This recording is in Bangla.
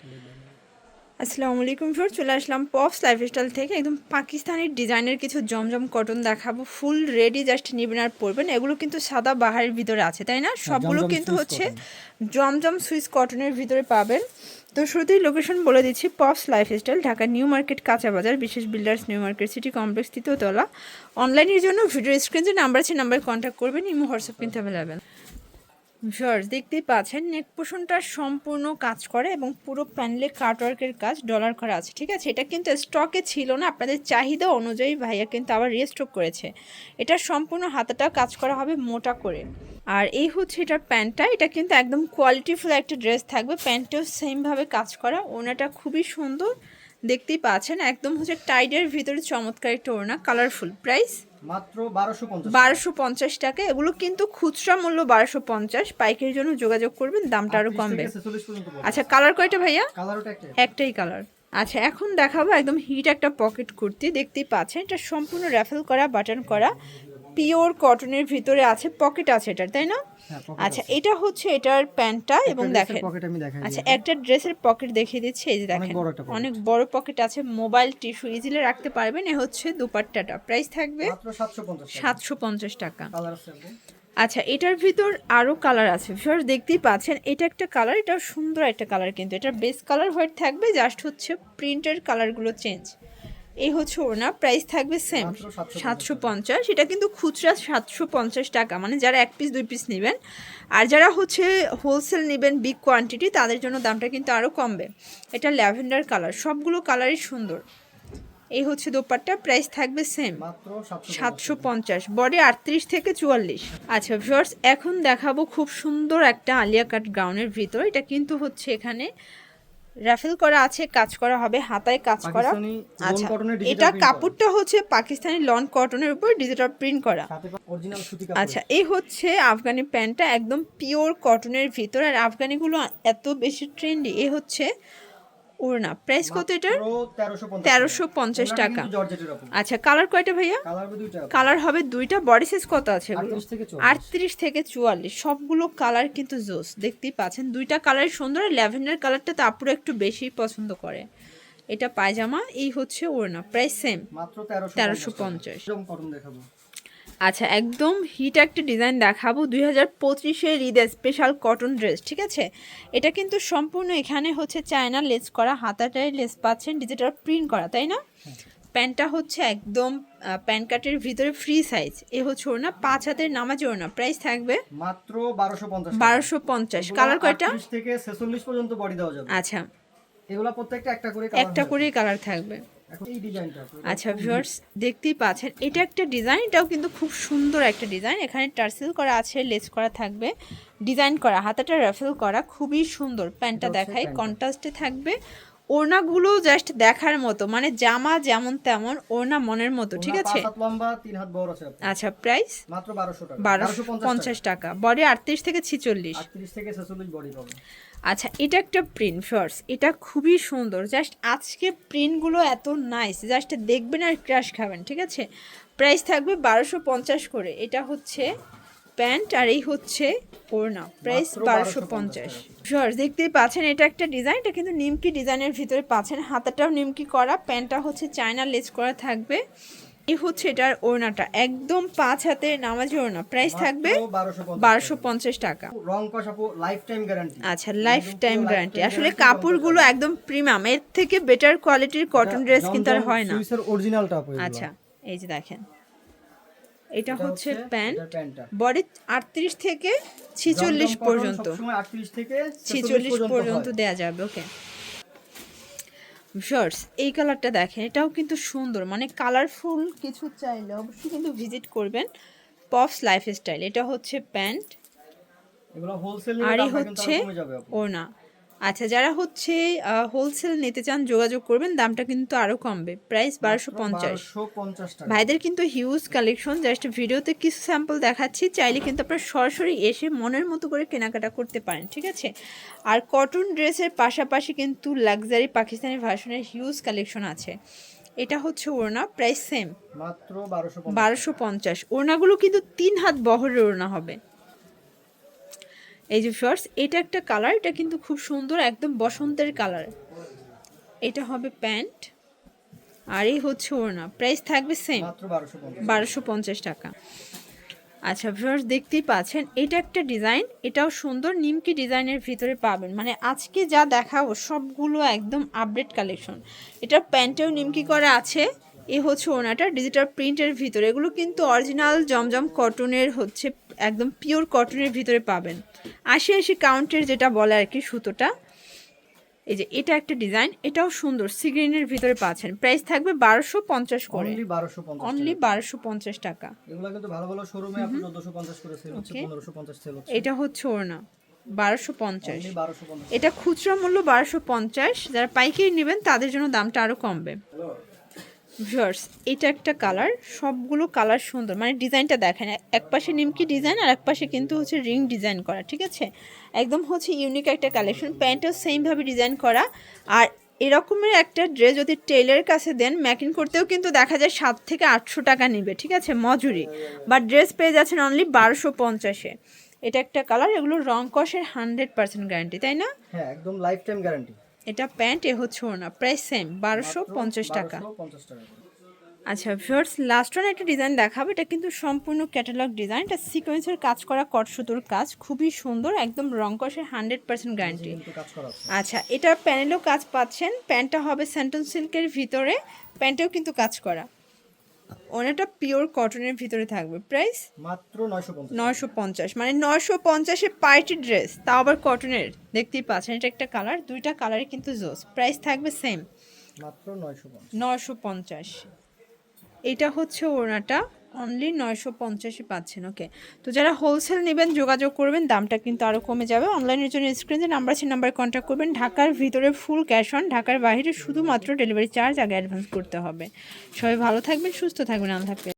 আসসালামু আলাইকুম ফ্রেন্ডস, চলে আসলাম পপস লাইফস্টাইল থেকে একদম পাকিস্তানি ডিজাইনের কিছু জমজম কটন দেখাবো। ফুল রেডি, জাস্ট নিবেন আর পরবেন। এগুলো কিন্তু সাদা বাহারের ভিতরে আছে, তাই না? সবগুলো কিন্তু হচ্ছে জমজম সুইস কটনের ভিতরে পাবেন। তো শুরুতেই লোকেশন বলে দিচ্ছি, Pops lifestyle, Dhaka New Market, কাঁচা বাজার, Bishesh builders, New Market City Complex, তৃতীয়তলা। অনলাইনের জন্য ভিডিও স্ক্রিনে যে নাম্বার আছে নাম্বারে কন্ট্যাক্ট করবেন। ইমো হোয়াটসঅ্যাপ কিন্তু অ্যাভেলেবেল। ভিউয়ার্স, দেখতেই পাচ্ছেন নেক পোর্শনটা সম্পূর্ণ কাজ করে এবং পুরো প্যানেলে কাটওয়ার্কের কাজ ডলার করা আছে, ঠিক আছে? এটা কিন্তু স্টকে ছিল না, আপনাদের চাহিদা অনুযায়ী ভাইয়া কিন্তু আবার রিস্টক করেছে। এটা সম্পূর্ণ হাতাটা কাজ করা হবে মোটা করে। আর এই হচ্ছে এটার প্যান্টটা, এটা কিন্তু একদম কোয়ালিটিফুল একটা ড্রেস থাকবে। প্যান্টটাও সেমভাবে কাজ করা, ওড়নাটা খুবই সুন্দর দেখতেই পাচ্ছেন, একদম হচ্ছে টাইডের ভিতরে চমৎকার একটা ওড়না, কালারফুল। প্রাইস মাত্র 1250 টাকা। এগুলো কিন্তু খুচরা মূল্য 1250, পাইকারির জন্য যোগাযোগ করবেন, দামটা আরও কমবে। আচ্ছা, কালার কয়টা ভাইয়া? একটাই কালার। আচ্ছা, এখন দেখাবো একদম হিট একটা পকেট কুর্তি, দেখতেই পাচ্ছেন। এটা সম্পূর্ণ র্যাফেল করা, বাটন করা, পিওর কটনের ভিতরে আছে, পকেট আছে এটার, তাই না? আচ্ছা, এটা হচ্ছে এটার প্যান্টটা এবং দেখেন, আচ্ছা একটা ড্রেসের পকেট দেখিয়ে দিচ্ছি, এই যে দেখেন অনেক বড় পকেট আছে, মোবাইল টিস্যু ইজিলি রাখতে পারবেন। এ হচ্ছে দুপাট্টাটা, প্রাইস থাকবে 750 টাকা। আচ্ছা, এটার ভিতর আরও কালার আছে, ভিউয়ার্স দেখতেই পাচ্ছেন। এটা একটা কালার, এটা সুন্দর একটা কালার, কিন্তু এটার বেস কালার হোয়াইট থাকবে, জাস্ট হচ্ছে প্রিন্টের কালারগুলো চেঞ্জ। এই হচ্ছে ওড়না, প্রাইস থাকবে সেম 750। এটা কিন্তু খুচরা 750 টাকা, মানে যারা এক পিস দুই পিস নেবেন। আর যারা হচ্ছে হোলসেল নেবেন বিগ কোয়ান্টিটি, তাদের জন্য দামটা কিন্তু আরও কমবে। এটা ল্যাভেন্ডার কালার, সবগুলো কালারই সুন্দর। এই হচ্ছে দোপাট্টা, প্রাইস থাকবে সেম 750, বডি 38 থেকে 44। আচ্ছা ভিউয়ার্স, এখন দেখাবো খুব সুন্দর একটা আলিয়া কাট গাউনের ভিতর। এটা কিন্তু হচ্ছে এখানে রাফেল করা আছে, কাজ করা হবে, হাতায় কাজ করা। আচ্ছা, এটা কাপড়টা হচ্ছে পাকিস্তানি লন কটনের উপর ডিজিটাল প্রিন্ট করা। আচ্ছা, এই হচ্ছে আফগানি প্যান্টটা, একদম পিওর কটনের ভিতর। আর আফগানিগুলো এত বেশি ট্রেন্ডি। এ হচ্ছে ওড়না, প্রাইস কত এটার? 1350 টাকা। আচ্ছা, কালার কয়টা ভাইয়া? কালার হবে দুইটা। বডি সাইজ কত আছে? 38 থেকে 44। সবগুলো কালার কিন্তু জোস, দেখতেই পাচ্ছেন। দুইটা কালার সুন্দর। ল্যাভেন্ডার কালারটা তো আপুরা একটু বেশি পছন্দ করে। এটা পায়জামা, এই হচ্ছে ওড়না, প্রাইস সেম 1350। আচ্ছা, একদম হিট একটা ডিজাইন দেখাবো, 2025-এর ঈদ স্পেশাল কটন ড্রেস, ঠিক আছে? এটা কিন্তু সম্পূর্ণ এখানে হচ্ছে চায়না লেস করা, হাতাটায় লেস পাচ্ছেন, ডিজিটাল প্রিন্ট করা, তাই না? প্যান্টটা হচ্ছে একদম প্যান্ট কাটের ভিতরে ফ্রি সাইজ। এ হচ্ছে ওড়না, 5 হাতের নামাজি ওড়না, প্রাইস থাকবে মাত্র 1250। কালার কয়টা? 38 থেকে 46 পর্যন্ত বডি দেওয়া যাবে। আচ্ছা, এগুলা প্রত্যেকটা একটা করেই কালার থাকবে। এখন এই ডিজাইনটা আচ্ছা ভিউয়ার্স, দেখতেই পাচ্ছেন, এটা একটা ডিজাইন, এটাও কিন্তু খুব সুন্দর একটা ডিজাইন। এখানে টার্সেল করা আছে, লেস করা থাকবে, ডিজাইন করা, হাতাটা রাফেল করা, খুবই সুন্দর। প্যান্টটা দেখাই, কন্ট্রাস্টে থাকবে। ওড়নাগুলো জাস্ট দেখার মতো, মানে জামা যেমন তেমন, ওড়না মনের মতো, ঠিক আছে? 5 হাত লম্বা 3 হাত বড় আছে। আচ্ছা, প্রাইস মাত্র 1200 টাকা। 1250 টাকা। বডি 38 থেকে 46। 38 থেকে 46 বডি পাবে। আচ্ছা, এটা একটা প্রিন্ট ফার্স, এটা খুবই সুন্দর। জাস্ট আজকে প্রিন্টগুলো এত নাইস, জাস্ট দেখবেন আর ক্রাশ খাবেন, ঠিক আছে? প্রাইস থাকবে 1250 করে। এটা হচ্ছে প্যান্ট আর এই হচ্ছে ওড়না, প্রাইস 1250। ফার্স দেখতেই পাচ্ছেন, এটা একটা ডিজাইন, এটা কিন্তু নিমকি ডিজাইনের ভিতরে পাচ্ছেন, হাতাটাও নিমকি করা, প্যান্টটা হচ্ছে চায়না লেস করা থাকবে। এই হচ্ছে এটার ওড়নাটা, একদম 5 হাতের নামাজি ওড়না, প্রাইস থাকবে 1250 টাকা। রং কস আপু লাইফ টাইম গ্যারান্টি। আচ্ছা, লাইফ টাইম গ্যারান্টি। আসলে কাপড়গুলো একদম প্রিমিয়াম, এর থেকে বেটার কোয়ালিটির কটন ড্রেস কিন্তু আর হয় না। সুইসের অরিজিনালটা আপু। আচ্ছা, এই যে দেখেন, এটা হচ্ছে প্যান্ট, বডি 38 থেকে 46 পর্যন্ত, সবসময় 38 থেকে 46 পর্যন্ত দেয়া যাবে। ওকে শর্টস, এই কালারটা দেখেন, এটাও কিন্তু সুন্দর, মানে কালারফুল কিছু চাইলে অবশ্যই কিন্তু ভিজিট করবেন পপস লাইফস্টাইল। এটা হচ্ছে প্যান্ট, এগুলো হোলসেল আর এই হচ্ছে ওড়না। আচ্ছা, যারা হচ্ছে হোলসেল নিতে চান যোগাযোগ করবেন, দামটা কিন্তু আরও কমবে, প্রাইস 1250 টাকা। ভাইদের কিন্তু হিউজ কালেকশন, জাস্ট ভিডিওতে কিছু স্যাম্পল দেখাচ্ছি, চাইলে কিন্তু আপনারা সরাসরি এসে মনের মতো করে কেনাকাটা করতে পারেন, ঠিক আছে? আর কটন ড্রেসের পাশাপাশি কিন্তু লাক্সারি পাকিস্তানি ভার্সনের হিউজ কালেকশন আছে। এটা হচ্ছে ওড়না, প্রাইস সেম মাত্র 1250। ওড়নাগুলো কিন্তু 3 হাত বহরের ওড়না হবে। এই যে শর্টস, এটা একটা কালার, এটা কিন্তু খুব সুন্দর, একদম বসন্তের কালার। এটা হবে প্যান্ট, আর এই হচ্ছে ওড়না। প্রাইস থাকবে সেম, মাত্র 1250। 1250 টাকা। আচ্ছা ভিউয়ার্স, দেখতেই পাচ্ছেন এটা একটা ডিজাইন, এটাও সুন্দর, নিমকি ডিজাইনের ভিতরে পাবেন। মানে আজকে যা দেখাবো সবগুলো একদম আপডেট কালেকশন। এটা প্যান্টেও নিমকি করা আছে, এ হচ্ছে ওনাটা ডিজিটাল প্রিন্টের ভিতরে। এগুলো কিন্তু অরিজিনাল জমজম কটনের, হচ্ছে একদম পিওর কটনের ভিতরে পাবেন। 80 কাউন্টের যেটা বলে আর কি সুতোটা। এই যে এটা একটা ডিজাইন, এটাও সুন্দর, সি গ্রিনের ভিতরে পাচ্ছেন। প্রাইস থাকবে 1250 করে, অনলি 1250। অনলি 1250 টাকা। এগুলো কিন্তু ভালো ভালো শোরুমে আপনি 1450 করে সেল হচ্ছে, 1550 সেল হচ্ছে। এটা হচ্ছে ওড়না 1250, অনলি 1250। এটা খুচরা মূল্য 1250, যারা পাইকারি নেবেন তাদের জন্য দামটা আরও কমবে। ভিউয়ার্স, এটা একটা কালার, সবগুলো কালার সুন্দর, মানে ডিজাইনটা দেখেন, এক পাশে নিমকি ডিজাইন আর এক পাশে কিন্তু হচ্ছে রিং ডিজাইন করা, ঠিক আছে, একদম হচ্ছে ইউনিক একটা কালেকশন। প্যান্টও সেমভাবে ডিজাইন করা। আর এরকমের একটা ড্রেস যদি টেইলারের কাছে দেন, মেকিং করতেও কিন্তু দেখা যায় 700 থেকে 800 টাকা নেবে, ঠিক আছে, মজুরি। বা ড্রেস পেয়ে যাচ্ছেন অনলি 1250-এ। এটা একটা কালার, এগুলো রং কষের 100% গ্যারান্টি, তাই না? হ্যাঁ, একদম লাইফ টাইম গ্যারান্টি। এটা প্যান্ট, এ হচ্ছে ওড়না, প্রাইস সেম 1250 টাকা। 1250 টাকা করে। আচ্ছা ভিউয়ার্স, লাস্ট ওয়ান একটা ডিজাইন দেখাবো, এটা কিন্তু সম্পূর্ণ ক্যাটালগ ডিজাইন, এটা সিকোয়েন্সের কাজ করা, কট সুতোর কাজ, খুবই সুন্দর, একদম রং কষের 100% গ্যারান্টি। কিন্তু কাজ করা আছে। আচ্ছা, এটার প্যানেলও কাজ পাচ্ছেন, প্যান্টটা হবে স্যান্টন সিল্কের ভিতরে, প্যান্টেও কিন্তু কাজ করা, ওনাটা পিওর কটনের ভিতরে থাকবে। প্রাইস মাত্র 950। 950, মানে 950-এ পার্টি ড্রেস, তাও আবার কটনের। দেখতেই পাচ্ছেন এটা একটা কালার, দুইটা কালারই কিন্তু জোস। প্রাইস থাকবে সেম, মাত্র 950। 950। এটা হচ্ছে ওড়নাটা, অনলি 950-এ পাচ্ছেন। ওকে, তো যারা হোলসেল নেবেন যোগাযোগ করবেন, দামটা কিন্তু আরও কমে যাবে। অনলাইনের জন্য স্ক্রিনে যে নাম্বার আছে নাম্বারে কন্ট্যাক্ট করবেন। ঢাকার ভিতরে ফুল ক্যাশ অন, ঢাকার বাইরে শুধুমাত্র ডেলিভারি চার্জ আগে অ্যাডভান্স করতে হবে। সবাই ভালো থাকবেন, সুস্থ থাকবেন, আল্লাহ হাফেজ।